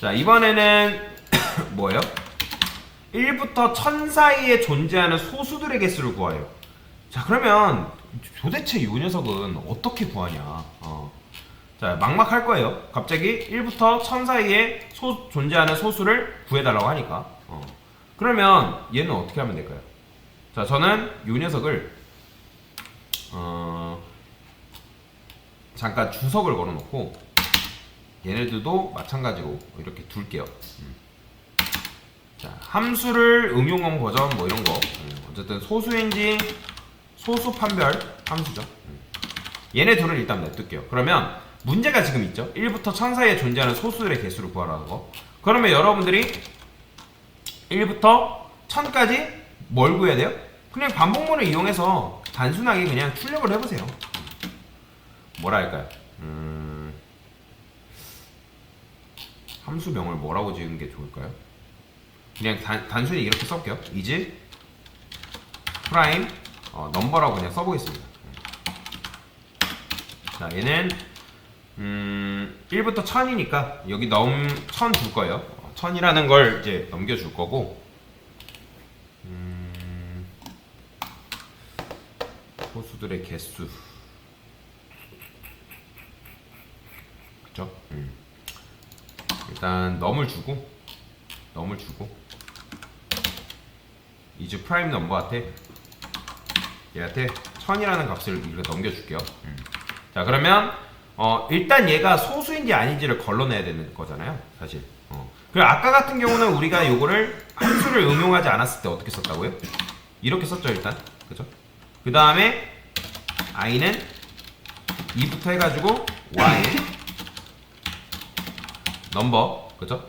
자, 이번에는 뭐예요? 1부터 1000 사이에 존재하는 소수들의 개수를 구하래요. 자, 그러면 도대체 이 녀석은 어떻게 구하냐? 자, 막막할 거예요. 갑자기 1부터 1000 사이에 존재하는 소수를 구해달라고 하니까. 그러면 얘는 어떻게 하면 될까요? 자, 저는 이 녀석을 잠깐 주석을 걸어놓고 얘네들도 마찬가지로 이렇게 둘게요. 자, 함수를 응용한 버전 뭐 이런 거. 어쨌든 소수인지 소수 판별 함수죠. 얘네 둘을 일단 냅둘게요. 그러면 문제가 지금 있죠. 1부터 1000 사이에 존재하는 소수들의 개수를 구하라는 거. 그러면 여러분들이 1부터 1000까지 뭘 구해야 돼요? 그냥 반복문을 이용해서 단순하게 그냥 출력을 해보세요. 뭐라 할까요? 함수명을 뭐라고 지은 게 좋을까요? 그냥 단순히 이렇게 써볼게요. is prime 넘버라고 그냥 써보겠습니다. 자, 얘는 1부터 1000이니까 여기 1000 줄 거예요. 1000이라는 걸 이제 넘겨줄 거고, 소수들의 개수, 그쵸? 일단 넘을 주고 is prime 넘버한테 얘한테 1000이라는 값을 이렇게 넘겨줄게요. 자, 그러면 일단 얘가 소수인지 아닌지를 걸러내야 되는 거잖아요, 사실. 그리고 아까 같은 경우는 우리가 요거를 함수를 응용하지 않았을 때 어떻게 썼다고요? 이렇게 썼죠, 일단. 그죠? 그 다음에 i는 2부터 해가지고 y 넘버, 그죠?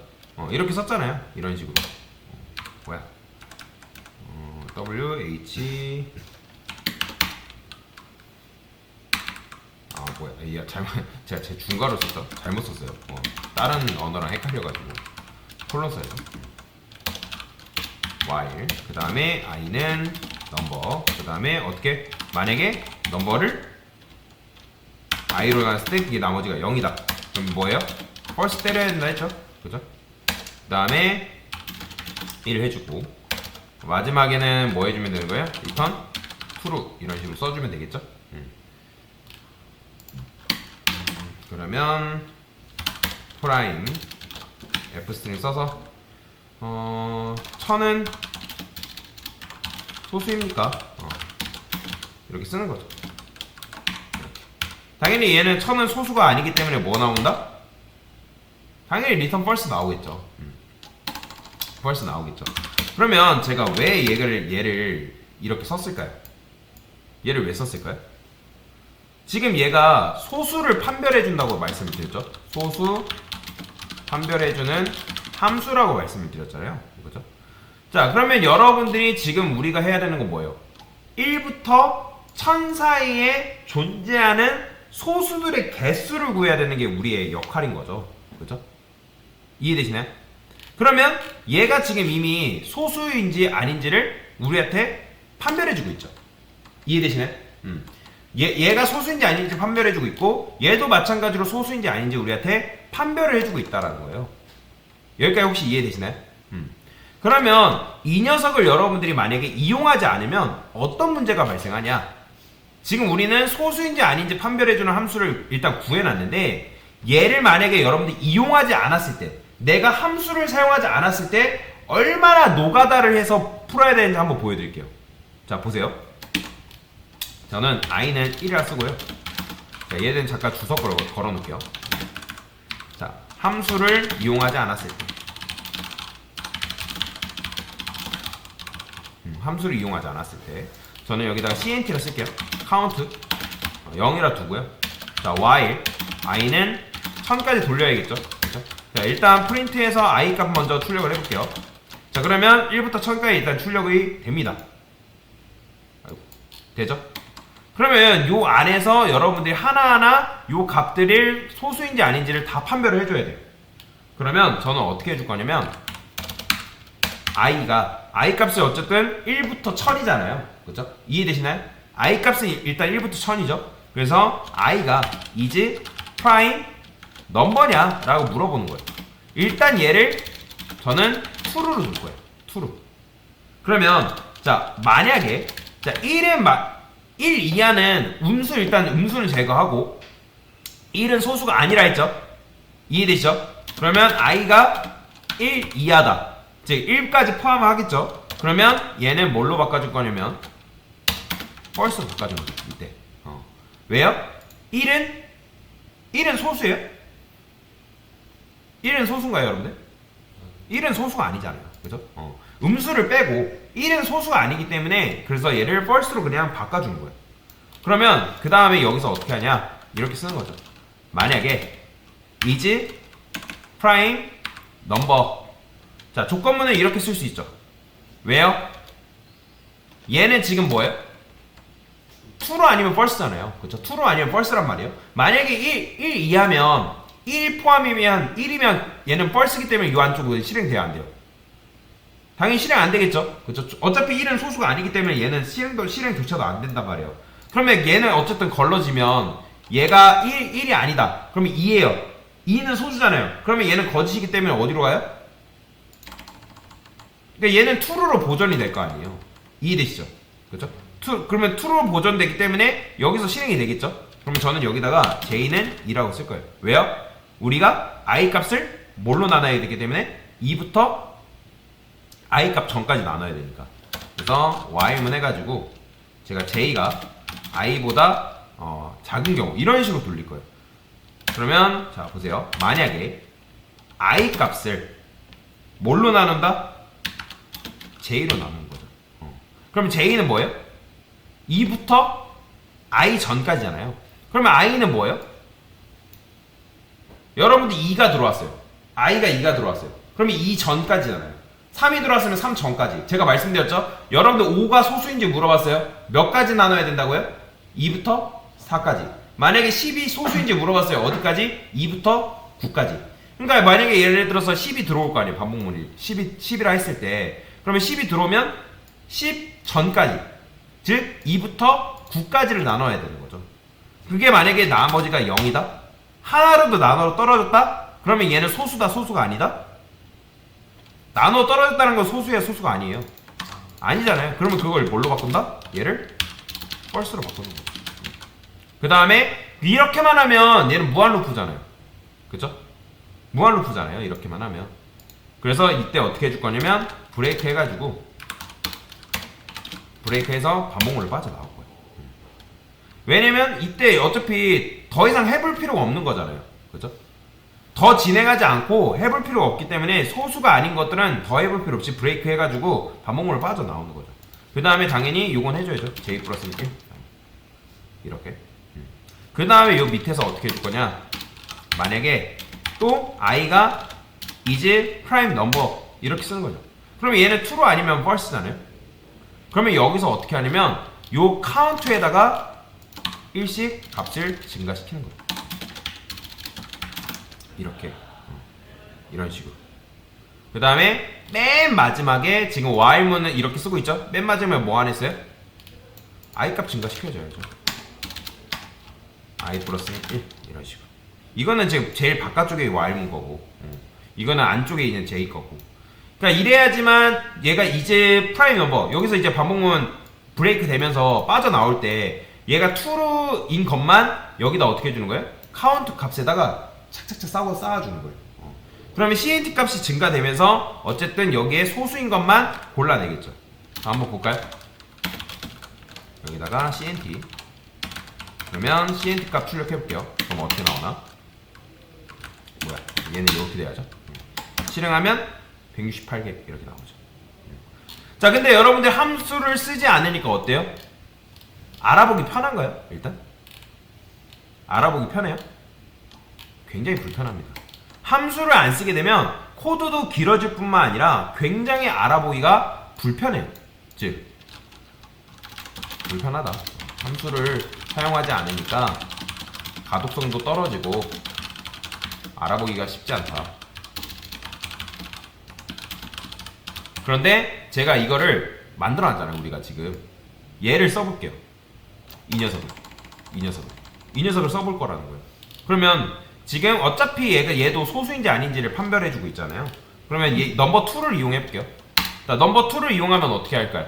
이렇게 썼잖아요, 이런 식으로. 뭐야? w h 뭐야? 제가 제 중괄호 썼죠? 잘못 썼어요. 다른 언어랑 헷갈려가지고 콜론 써야죠. while 그 다음에 i는 넘버, 그 다음에 어떻게, 만약에 넘버를 i로 갔을 때 이게 나머지가 0이다. 그럼 뭐예요? false 때려야 된다 했죠? 그죠? 그 다음에 1 해주고, 마지막에는 뭐 해주면 되는 거예요? return true 이런 식으로 써주면 되겠죠? 그러면 prime fstring 써서 1000은 소수입니까? 이렇게 쓰는 거죠. 당연히 얘는 1000은 소수가 아니기 때문에 뭐 나온다? 당연히 return false 나오겠죠. false 나오겠죠. 그러면 제가 왜 얘를 이렇게 썼을까요? 얘를 왜 썼을까요? 지금 얘가 소수를 판별해 준다고 말씀을 드렸죠. 소수 판별해 주는 함수라고 말씀을 드렸잖아요. 그죠? 자, 그러면 여러분들이 지금 우리가 해야 되는 건 뭐예요? 1부터 1000 사이에 존재하는 소수들의 개수를 구해야 되는 게 우리의 역할인 거죠. 그죠? 이해되시나요? 그러면 얘가 지금 이미 소수인지 아닌지를 우리한테 판별해 주고 있죠. 이해되시나요? 얘가 소수인지 아닌지 판별해주고 있고, 얘도 마찬가지로 소수인지 아닌지 우리한테 판별을 해주고 있다는 거예요. 여기까지 혹시 이해되시나요? 그러면 이 녀석을 여러분들이 만약에 이용하지 않으면 어떤 문제가 발생하냐? 지금 우리는 소수인지 아닌지 판별해주는 함수를 일단 구해놨는데, 얘를 만약에 여러분들이 이용하지 않았을 때, 내가 함수를 사용하지 않았을 때 얼마나 노가다를 해서 풀어야 되는지 한번 보여드릴게요. 자, 보세요. 저는 i는 1이라 쓰고요. 자, 얘는 잠깐 주석 걸어 놓을게요. 자, 함수를 이용하지 않았을 때, 함수를 이용하지 않았을 때 저는 여기다가 cnt를 쓸게요. count 0이라 두고요. 자, while i는 1000까지 돌려야겠죠. 그렇죠? 자, 일단 프린트해서 i 값 먼저 출력을 해볼게요. 자, 그러면 1부터 1000까지 일단 출력이 됩니다. 아이고, 되죠? 그러면 요 안에서 여러분들이 하나하나 요 값들을 소수인지 아닌지를 다 판별을 해줘야 돼요. 그러면 저는 어떻게 해줄 거냐면, i 값이 어쨌든 1부터 1000이잖아요. 그죠? 이해되시나요? i 값은 일단 1부터 1000이죠. 그래서 i가 is prime 넘버냐? 라고 물어보는 거예요. 일단 얘를 저는 true로 줄 거예요. true. 그러면 자 만약에 자 1 이하는 일단 음수는 제거하고 1은 소수가 아니라 했죠. 이해되시죠? 그러면 i가 1 이하다. 즉 1까지 포함하겠죠. 그러면 얘는 뭘로 바꿔줄 거냐면 false로 바꿔주는 거죠. 이때. 왜요? 1은 소수예요? 1은 소수인가요, 여러분들? 1은 소수가 아니잖아요. 그죠? 음수를 빼고 1은 소수가 아니기 때문에 그래서 얘를 false로 그냥 바꿔주는 거예요. 그러면 그 다음에 여기서 어떻게 하냐? 이렇게 쓰는 거죠. 만약에 is prime number. 자, 조건문을 이렇게 쓸 수 있죠. 왜요? 얘는 지금 뭐예요? true로 아니면 false잖아요. 그쵸? true로 아니면 false란 말이에요. 만약에 1 이하면 1 포함이면 1이면 얘는 false이기 때문에 이 안쪽은 실행돼야 안 돼요. 당연히 실행 안 되겠죠. 그쵸? 어차피 1은 소수가 아니기 때문에 얘는 실행조차도 안 된단 말이에요. 그러면 얘는 어쨌든 걸러지면 얘가 1이 아니다. 그러면 2예요. 2는 소수잖아요. 그러면 얘는 거짓이기 때문에 어디로 가요? 그러니까 얘는 true로 보존이 될 거 아니에요. 이해되시죠? 그죠? 그러면 true로 보존되기 때문에 여기서 실행이 되겠죠? 그러면 저는 여기다가 j는 2라고 쓸 거예요. 왜요? 우리가 i 값을 뭘로 나눠야 되기 때문에 2부터 i 값 전까지 나눠야 되니까. 그래서 while문 해가지고 제가 j가 i보다 작은 경우 이런 식으로 돌릴 거예요. 그러면 자 보세요. 만약에 i 값을 뭘로 나눈다? j로 나누는 거죠. 그러면 j는 뭐예요? 2부터 i 전까지잖아요. 그러면 i는 뭐예요? 여러분들 2가 들어왔어요. i가 2가 들어왔어요. 그러면 2 전까지잖아요. 3이 들어왔으면 3 전까지. 제가 말씀드렸죠? 여러분들 5가 소수인지 물어봤어요. 몇 가지 나눠야 된다고요? 2부터 4까지. 만약에 10이 소수인지 물어봤어요. 어디까지? 2부터 9까지. 그러니까 만약에 예를 들어서 10이 들어올 거 아니에요. 반복문이 10이라 했을 때 그러면 10이 들어오면 10 전까지, 즉 2부터 9까지를 나눠야 되는 거죠. 그게 만약에 나머지가 0이다? 하나로도 나눠 떨어졌다? 그러면 얘는 소수다, 소수가 아니다? 나눠 떨어졌다는 건 소수야, 소수가 아니에요. 아니잖아요. 그러면 그걸 뭘로 바꾼다? 얘를 false로 바꾸는 거죠. 그 다음에 이렇게만 하면 얘는 무한 루프잖아요. 그쵸? 무한 루프잖아요. 이렇게만 하면. 그래서 이때 어떻게 해줄 거냐면 브레이크 해가지고 브레이크해서 반복문을 빠져나올 거예요. 왜냐면 이때 어차피 더 이상 해볼 필요가 없는 거잖아요. 그죠? 더 진행하지 않고 해볼 필요가 없기 때문에 소수가 아닌 것들은 더 해볼 필요 없이 브레이크 해가지고 반복문을 빠져나오는 거죠. 그 다음에 당연히 이건 해줘야죠. j 플러스 1 이렇게. 그 다음에 요 밑에서 어떻게 해줄 거냐? 만약에 또 i가 is prime number 이렇게 쓰는 거죠. 그러면 얘는 true 아니면 false잖아요. 그러면 여기서 어떻게 하냐면 요 카운트에다가 1씩 값을 증가시키는 거예요. 이렇게. 이런 식으로. 그 다음에 맨 마지막에 지금 while문은 이렇게 쓰고 있죠. 맨 마지막에 뭐 안 했어요? i 값 증가시켜줘야죠. i 플러스 1 이런 식으로. 이거는 지금 제일 바깥쪽에 while문 거고 이거는 안쪽에 있는 j 거고. 그러니까 이래야지만 얘가 이제 프라임 넘버 여기서 이제 반복문 브레이크 되면서 빠져나올 때 얘가 true인 것만 여기다 어떻게 해주는 거예요? 카운트 값에다가 착착착 쌓아주는 거예요. 그러면 CNT 값이 증가되면서 어쨌든 여기에 소수인 것만 골라내겠죠. 한번 볼까요? 여기다가 CNT 그러면 CNT 값 출력해볼게요. 그럼 어떻게 나오나? 뭐야 얘는 이렇게 돼야죠. 실행하면 168개 이렇게 나오죠. 자 근데 여러분들 함수를 쓰지 않으니까 어때요? 알아보기 편한가요? 일단 알아보기 편해요? 굉장히 불편합니다. 함수를 안 쓰게 되면 코드도 길어질 뿐만 아니라 굉장히 알아보기가 불편해요. 즉 불편하다. 함수를 사용하지 않으니까 가독성도 떨어지고 알아보기가 쉽지 않다. 그런데 제가 이거를 만들어놨잖아요. 우리가 지금 얘를 써볼게요. 이 녀석을 써볼 거라는 거예요. 그러면 지금 어차피 얘도 소수인지 아닌지를 판별해주고 있잖아요. 그러면 넘버 2를 이용해볼게요. 자, 넘버 2를 이용하면 어떻게 할까요?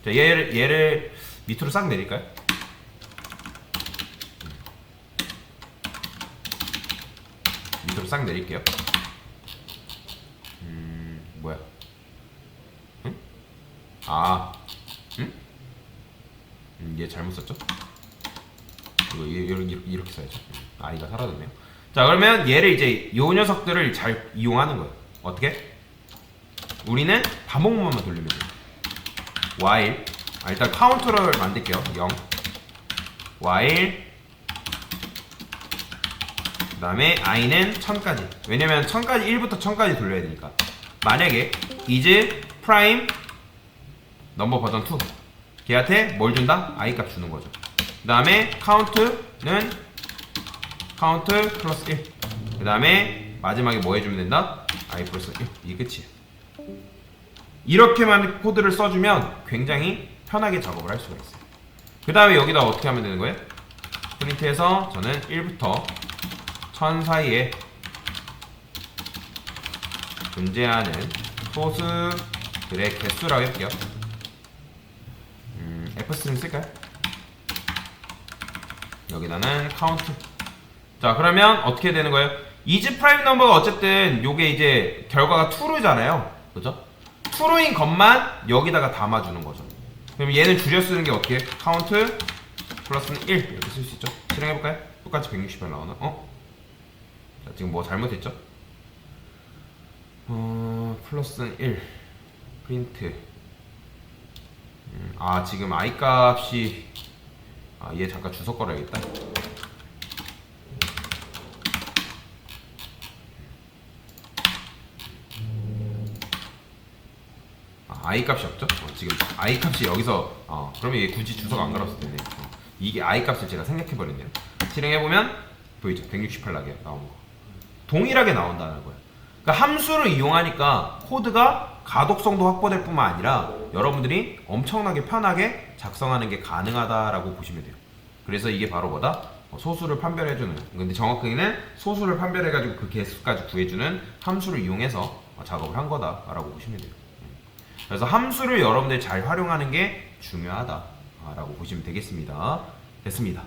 자, 얘를 밑으로 싹 내릴까요? 밑으로 싹 내릴게요. 뭐야? 응? 아, 응? 얘 잘못 썼죠? 이거 이렇게 써야죠. i가 사라졌네요. 자, 그러면 얘를 이제 요 녀석들을 잘 이용하는 거예요. 어떻게? 우리는 반복문만 돌리면 돼요. while 일단 카운트를 만들게요. 0 while 그 다음에 i는 1000까지. 왜냐면 1000까지 1부터 1000까지 돌려야 되니까. 만약에 is prime 넘버 버전 2 걔한테 뭘 준다? i 값 주는 거죠. 그 다음에 count는 count 플러스 1. 그 다음에 마지막에 뭐 해주면 된다? i 플러스 1. 이게 끝이에요. 이렇게만 코드를 써주면 굉장히 편하게 작업을 할 수가 있어요. 그 다음에 여기다 어떻게 하면 되는 거예요? 프린트해서 저는 1부터 1000 사이에 존재하는 소수들의 개수라고 할게요. F3 쓸까요? 여기다는 카운트. 자, 그러면 어떻게 되는 거예요? is prime number가 어쨌든 요게 이제 결과가 true잖아요. 그죠? true인 것만 여기다가 담아주는 거죠. 그럼 얘는 줄여 쓰는 게 어떻게? count 플러스는 1 이렇게 쓸 수 있죠. 실행해볼까요? 똑같이 168 나오나? 자, 지금 뭐 잘못했죠? 플러스는 1 프린트. 지금 i 값이 얘 잠깐 주소 걸어야겠다. i 값이 없죠? 지금 i 값이 여기서 그러면 얘 굳이 주소가 안 걸었을 텐데 이게 i 값을 제가 생략해버렸네요. 실행해보면 보이죠? 168 나온 거 동일하게 나온다는 거예요. 그러니까 함수를 이용하니까 코드가 가독성도 확보될 뿐만 아니라 여러분들이 엄청나게 편하게 작성하는 게 가능하다라고 보시면 돼요. 그래서 이게 바로 뭐다? 소수를 판별해주는, 근데 정확하게는 소수를 판별해가지고 그 개수까지 구해주는 함수를 이용해서 작업을 한 거다라고 보시면 돼요. 그래서 함수를 여러분들이 잘 활용하는 게 중요하다라고 보시면 되겠습니다. 됐습니다.